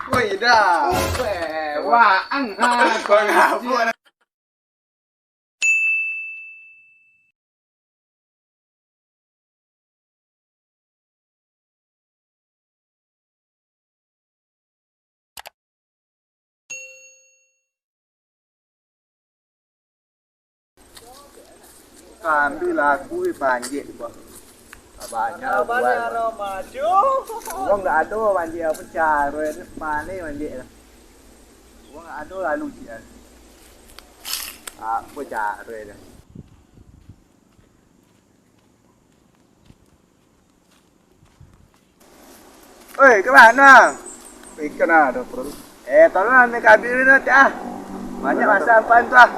Woi dah. Wah, Kau ngapa? Ambil lagu banjir bah. Banyak buat. Maju. Uang nggak ada banjir pecah, roy mana banjir. Uang nggak ada lalu dia. Pecah roy dah. Oi, ke mana? Ikan ada perlu. Tolong ambil kabel ni nanti ah. Banyak masa apa tu ah.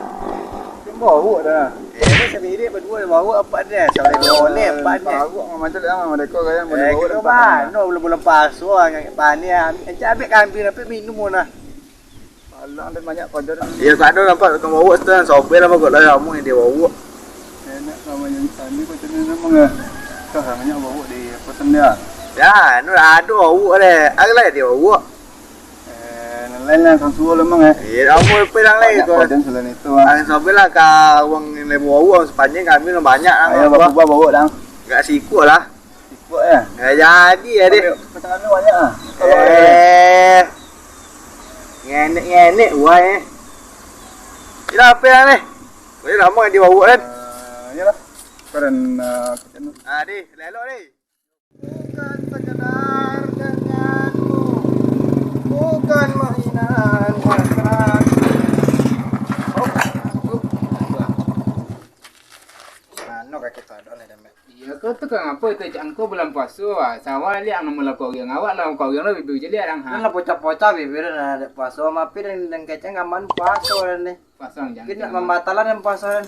Bawa dah. Ini sendiri berdua bawa apa dia? Sampai boleh apa dia? Bawa macam mana mereka kaya mau Bawa bawa lepas. No belum pasu yang pania. Encik ambil kambing tapi minum mana? Alang dan banyak kotor. Ya tak ada nampak kau bawa setan sobel apa kau dah kamu yang dia bawa. Enak namanya tadi macam ni memang ah. Kau namanya bawa di poten dia. Ya, no ada bawa deh. Agak dia bawa. Lain-lain kan suruh memang Ya, kamu pelang lagi kau. Dan selain itu Ang sobel lah kau uang yang bawa sepanjang kambing banyak lah. Ayah bawa bawa dah. Enggak siku lah. Ikut eh. Jadi ya dia. Petang banyak ah. Ngenek wah eh. Ini apa yang ni? Boleh lama dia bawa kan? Yalah. Karen Di, lelok ni. Bukan sekedar denganmu, bukan mainan mesra. Ano ka kita ada ni demek. iya kau tu kan apa tu cak kau bulan puasa. Sawal liang nama lah kau yang awak lah kau yang lebih jadi orang Kan ha. lah pocah-pocah bibir na paso mapi dan keceng aman paso ni. Pasang jangan. Kena membatalan yang paso ni.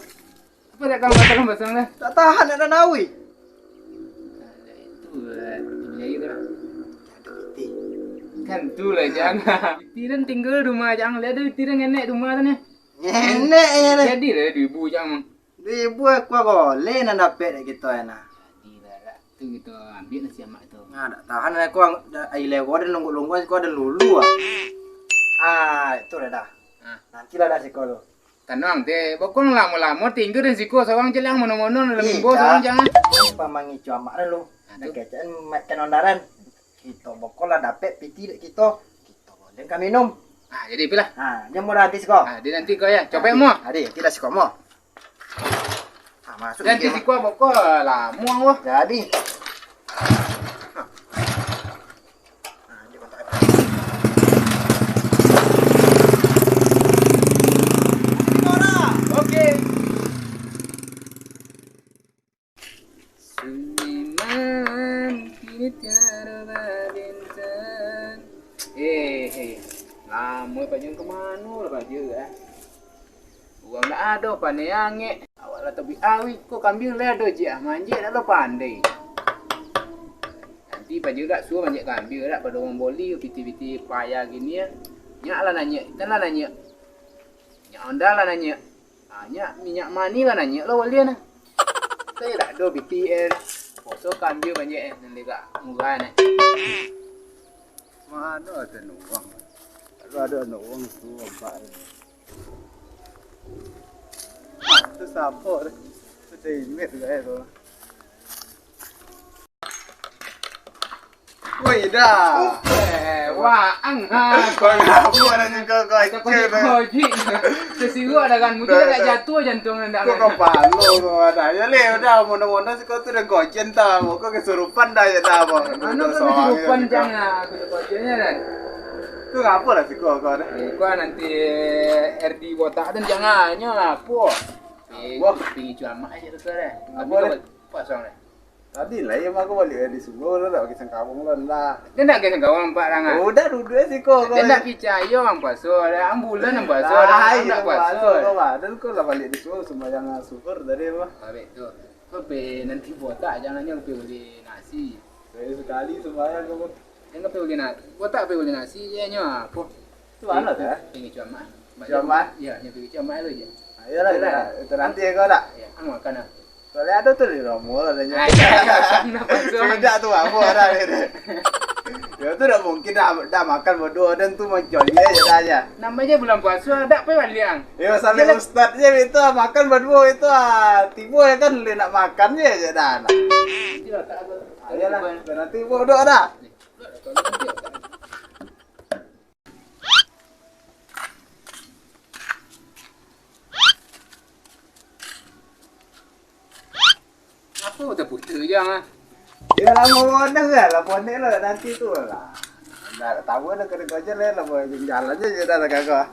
Apa dah kau masalah pasang dah? Tak tahan nak nawi. Itu jadi tu. Kan tu lah jangan. Tiran tinggal rumah jangan lihat tu tiran nenek rumah tu ni. Nenek ya ni. Jadi lah 2000 jangan. 2000 aku boleh nak dapat kita na. Tidak lah. Tu kita ambil nasi amak tu. Nah, tak tahan aku ai lewo dan lunggu-lunggu aku ada lulu itu dah. Nanti lah dah sekolah. Tanang te bokong lama-lama tinggal dan siko seorang jelang mono-mono lebih bos seorang jangan. Pamangi cuamak dulu. Ada kecen makan ondaran. Kita bokol lah dapat piti kita. Kita boleh kan minum. Jadi pilah. Dia mau nanti siko. Dia nanti kau ya. Coba mo. Adi, kita siko mo. Masuk Nanti siko bokol lama wah. Jadi. Seniman kini tiada bintang. Lama panjang kemana lah baju eh. Uang tak ada pandai angin. Awak lah tapi awik kau kambing ledo je manjik dah lo pandai. Nanti baju tak suruh manjik kambing tak pada orang boli piti-piti payah gini ya. Nyak lah nanya, kita lah nanya. Nyak onda lah nanya. Nyak minyak mani lah nanya lo boli na. Saya tak ada BTS. Poso kambing banyak nanti kak murah ni. Mana ada uang. Kalau ada uang tu apa? Itu siapa? Itu imit lah itu. Woi dah. Wah, Kau ngapa orang kau kau cik. Sesiru ada kan, mungkin tak jatuh jantung anda. Kau palo kau ada. Ya le, udah mana-mana sih kau tu dah gojen tau. Kau kesurupan dah ya dah bang. Anu kan kesurupan jangan, kesurupannya kan. Kau ngapa lah sih kau ada? Kau nanti RD botak dan jangannya apa? Wah, tinggi cuma aja tu deh. Apa pasang deh. Tadi lah yang aku balik di Sumber dah kisah kamu lah. Dia nak kena kawan empat rangan. Udah duduk sih kau. Dia nak percaya orang paso, ada ambulan orang paso, ada tak paso. Dan kau lah balik di Sumber sembahyang super dari apa? Baik tu. Kau pe nanti botak jangannya kau beli nasi. Saya sekali sembahyang kamu. Yang kau beli nasi, botak pe beli nasi je nya apa? Tu mana tu? Tinggi cuma. Cuma? Ya, yang tinggi cuma itu je. Ayolah, itu nanti kau tak? Ya, anu makan ah. Soalnya ada tuh di Romo adanya. Kenapa tu? Tidak tuh aku ada ini. Ya tu dah mungkin dah makan berdua dan tu macam dia je dah aja. Namanya bulan puasa ada apa baliang? Ya masalah ustaz je itu makan berdua itu tibo ya kan dia nak makan je dah. Tidak tak apa. Ayolah, nanti tibo doa dah. Apa udah putus jangan. Ya lama mana lah, lapor ni lah nanti tu lah. Dah tahu dah kena kerja lah, lapor jalan je dah kakak.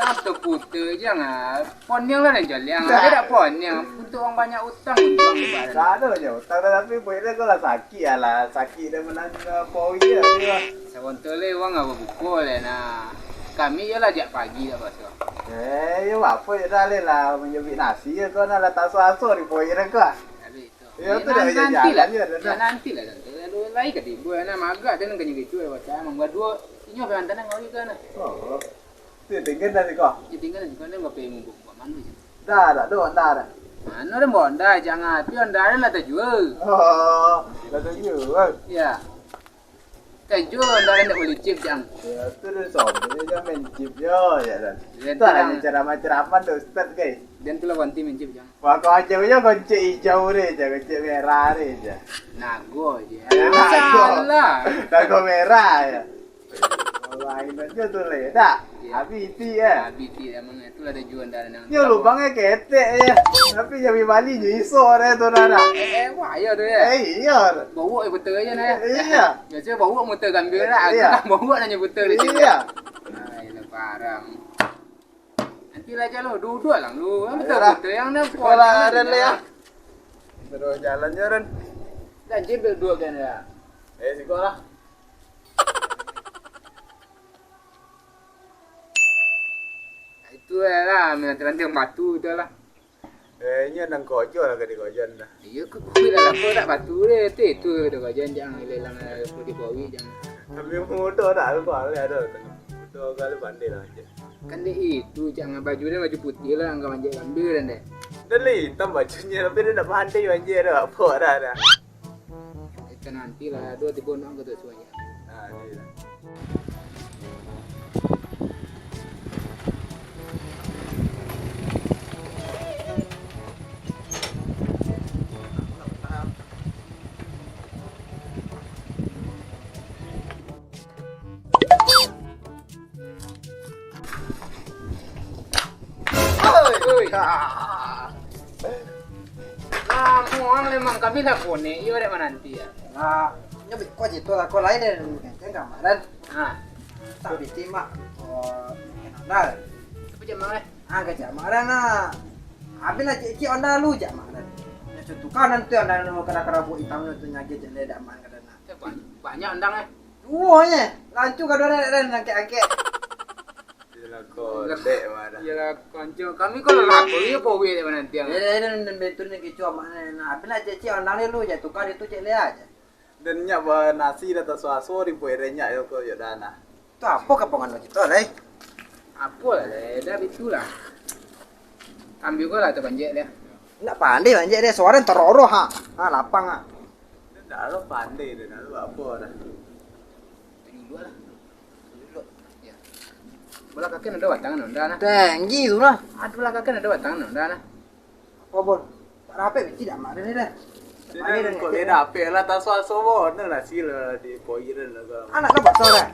Apa putus jangan. Pon yang lah jalan yang ada tak pon yang untuk orang banyak utang untuk lebaran. Tak ada je, tak ada tapi boleh kau lah sakit lah, sakit dah menang poin je. Sebentar le orang apa pukul le nah. Kami je lah jak pagi dah pasal. Ya apa je dah lah, menjadi nasi je kau nak tak suasana di poin dah kau. Ya tu dah nanti lah. jalan je dah. Nanti lah. Lain ke dia buat nak magak dan kena gitu macam memang dua ini apa antara kau ikan nah. Oh. Tu tinggal dah kau. Jadi tinggal ni kau ni apa yang buat mana je. Dah dah. Mana dah bonda jangan tapi onda lah terjual. Oh, dah tunjuk. Ya. Terjual onda nak boleh chip jang. Ya tu dah sobat je main chip je ya dah. Dan Tak ada cara macam tu ustaz guys. Dan tu lah wanti mencip jang. Wah kau aja punya kunci hijau ni je, kunci merah ni je. Nago je. Ya, Salah. Nago merah ya. Lain aja tu le, dah. Habis itu ya. BT emang itu lah tujuan dari nang. Yo lubangnya ketek ya. Tapi jadi Bali je iso ada tu nana. Wah ya tu ya. Iya. Bawa betul aja nah. Iya. Biasa bawa motor gambil lah. Aku Iya. kan bawa nanya betul di sini. Iya. Ai lah parang. Nanti lah jalan duduk lah lu. Betul Ayolah. betul yang nak Sekolah Ren le ya. Terus jalan je Ren. Dan jebel dua kan ya. Sekolah. Itu lah nanti batu tu lah. Nya nang kojo lah ke di kojon dah. Iya ke kuih lah apa tak batu deh. Itu tu kau jangan lelang seperti bawi jangan. Tapi mudah dah lu kau ada. Mudah kali pandai lah aja. Kan dia itu jangan baju dia baju putih lah enggak manjat gambil dan deh. Dah hitam bajunya tapi dia nak pandai banjir dah apa dah. Kita nanti lah dua tiga orang ke tu semuanya. Nah, ni dah. Nah, orang memang kami lah pun ni, ia ada mana nanti ya. Nah, nyobi kau jitu lah kau lain dari kan kamaran. Ah, Tak diterima. Oh, nah, apa jam mana? angkat kamaran nah. Habis lah cik onda lu kamaran. Ya contoh kan nanti onda lu kena kerabu hitam tu nyagi jele dak man kadana. Banyak undang eh. Duonya, lancu kadua dan angke-angke. Dia kau dek mana. Iyalah kanjo kami kalau lapor ia bawa dia mana nanti yang. Ya dan betul ni kicu mana. Nah, habis lah cik onda lu je tukar itu cik le aja. Dan nyak bah nasi dah tak suaso di poe renyak yo ko yo dana. Tu apa kapongan lu gitu lah. Apa lah, dah itulah. Ambil kau lah tu banjir dia. Nak pandai banjir dia suara teroro ha. Ha lapang ha. Dia dah lo pandai dia dah apa dah. Tujuh dua lah. Ya. Bola kaki ada batang nonda nah. Tinggi tu lah. Ada bola kaki ada batang nonda nah. Apa bol? Rapi tidak mana ni dah. Dia dah kau dia dah apa lah tak suaso bo lah sila di poe dah kau. Anak kau bakso dah.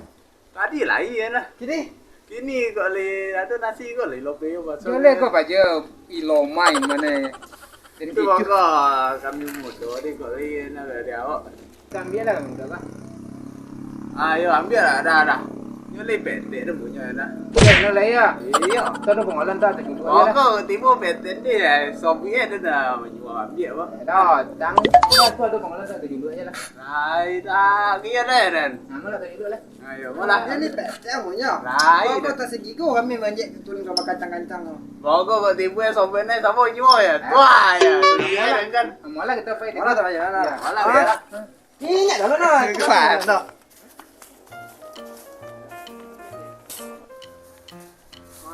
Tadi lah iya nah. Kini Kini kau le ada nasi kau le lope yo baso. Boleh kau baca ilomai mana. Jadi Itu itu kau kami mudo di kau le na dia awak. ambil lah kamu dah. Ayo ambil lah dah. Yo le pendek dah punya dah. Boleh lah ya. Iya. Kau ada pengolan tak tujuh dua Oh ya. kau tiba pendek dia sobi dia dah menjual ambil apa. Dah, tang. Kau ada pengolan tak tujuh dua je lah. Rai dah kia dah dan. Nama lah tujuh dua lah. Ayo malah. ini petnya punya. Rai. Kau tak segi kau kami banjir turun kau kacang-kacang kau. Bawa kau tiba sobi ni siapa jual ya? Tua ya. Dia kan. Malah kita fight. Malah tak banyak lah. Malah ya. Ini dah lah. Kemana?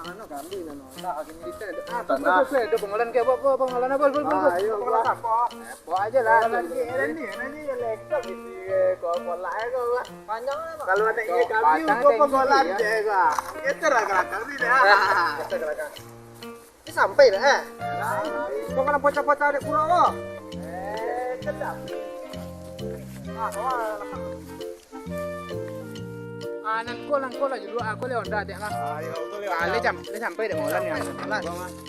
Mana kami nano. Tak akhirnya Kita ada pengolan ke apa pengolan apa? Ayo. Pengolan apa? Apa aja lah. Ini lektor gitu. kau kolak kau. Panjang lah, Pak. Kalau ada Kau ikan biu, batang kau tinggi, kolak ya. je kau. Kita lah kelakar ni dah. Kita ke belakang. Ini sampai dah, eh? Kau kena pocah-pocah adik kurang, kok. Kedap. Nan ko lah dulu aku le onda tek lah. Ayo, tu le. Kali le sampai dek molan ya.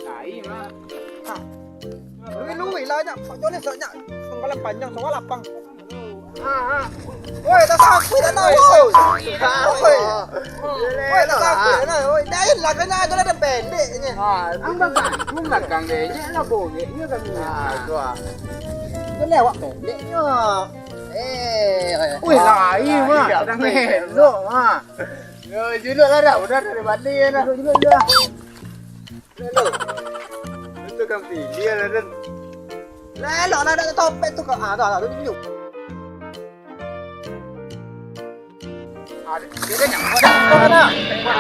Ai mah. Lui lah, nyak. Pak Jones, nyak. Sengkalan panjang, sengkalan lapang. Ha. Woi, tak sampai dah, nak. Woi. Woi, tak sampai dah, nak. Woi, dain lah, kena tu dah pendeknya. Ang belakang deh, nya lah boleh nya kami. Gua. Itu lewat pendeknya. Wih, lai mah. Sedang elok mah. Yo, juluk lah dah. Udah dari Bali dah. Juluk dah. Itu kan pilih lah dan. Lelok lah, ada topet tu kau. Tak, tu tunjuk. Dia nak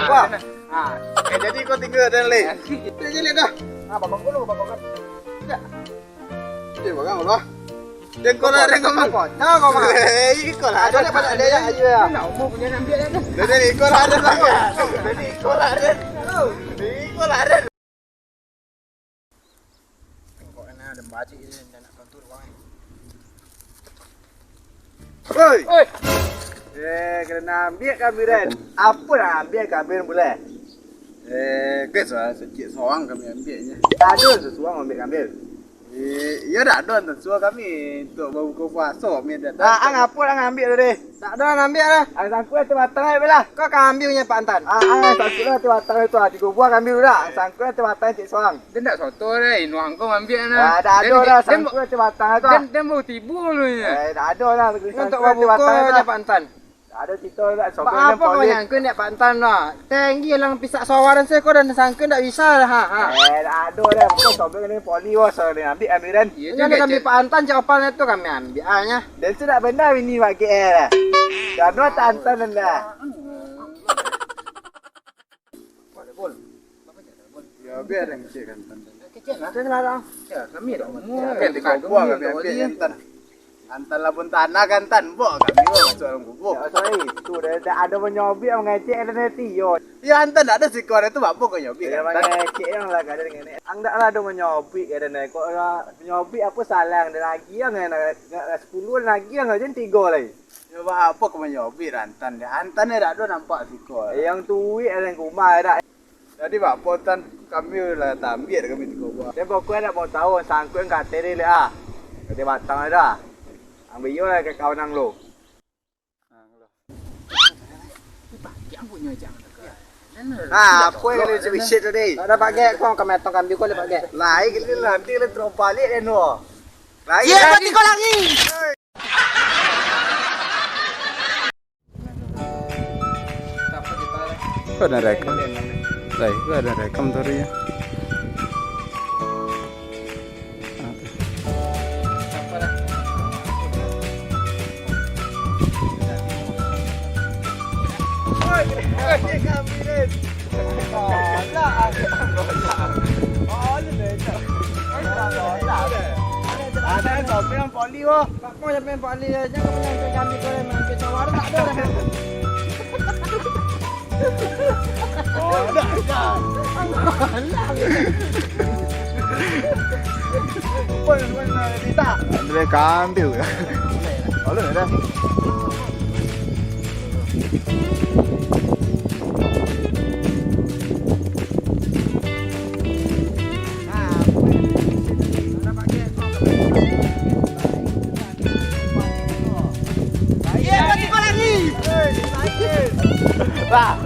Gua. Jadi kau tinggal dan le. Dia lihat dah. Bapak kau. Dia bagang Allah. Dia kau lah, dia kau mang. Nah, kau mah. Ikut lah. Ada pada ada ya aja ya. nak mau punya ambil dah. Jadi ikut lah ada sama. Jadi ikut lah ada. Ikut lah ada. Kau enak ada baca ini dan nak kontur kau. Oi. Oi. Kena ambil kamera. Apa nak ambil kamera boleh? Kesal sikit seorang kami ambilnya. Ada sesuang ambil kamera. Ya dah ada sesuang kami untuk berbuka puasa mi dah. Ang apa nak ambil tadi? Tak ada nak ambil dah. Ang sangkut tu batang ai belah. Kau kan ambilnya Pak Antan. Ang sangkut tu batang itu tiga buah ambil dah. Sangkut tu batang cik seorang. Dia nak soto dah, nuang kau ambil nah. Dah ada dah sangkut tu batang tu. Dia mau tibu lu nya. Dah ada dah Untuk berbuka je Pak Antan. Ada cerita dah Pak apa kau yang kau nak Pak Antan lah. Tinggi lang pisak sawaran saya kau dan sangka tak bisa lah. Dah ada dah. Kau sobek ni poli was dia ambil ambilan. Yang nak ambil Pak Antan jawapan itu kami ambil nya. Dan sudah benda ini pak KL. Dan no tantan dah. Ya biar yang cek kan tantan. Kecil lah. Jangan larang. Ya, kami dah mau. Kan di kau buah kami ambil tantan. Tantan labun tanah kan tan buah kami masuk dalam gubuk. Ya sorry, tu dah ada menyobi yang ngecek ada nanti yo. Ya antan ada sikor itu apa kau nyobi kan? Ngecek yang lah ada dengan ni. Ang dak lah ada menyobi ada ni. Kau menyobi apa salah dan lagi yang 10 lagi yang aja 3 lagi. Ya apa kau menyobi rantan dia. Antan ni dak ada nampak sikor. Yang tuwi ada yang rumah dak. Jadi pak potan kami lah tambit kami 3 buah. Dia pokok nak mau tahu sangkut kata dia lah. Dia batang dah. Ambil yo lah ke kawan nang lo. Yang punya jangan. Apa yang kena sebisik tadi? Tak ada pakai kau kami tong ambil kau lepas pakai. Lai kita nanti le terus balik dan no. Lai. Ya, mati kau lagi. Kau ada rekam? Lai, kau ada rekam tadi ya? Ada kopi yang poli wo. Kau yang main poli jangan pernah ambil kau yang ambil sawaran tak ada dah. Oh, dah. Pun kita. Andre kambil. Lalu dah. Bah.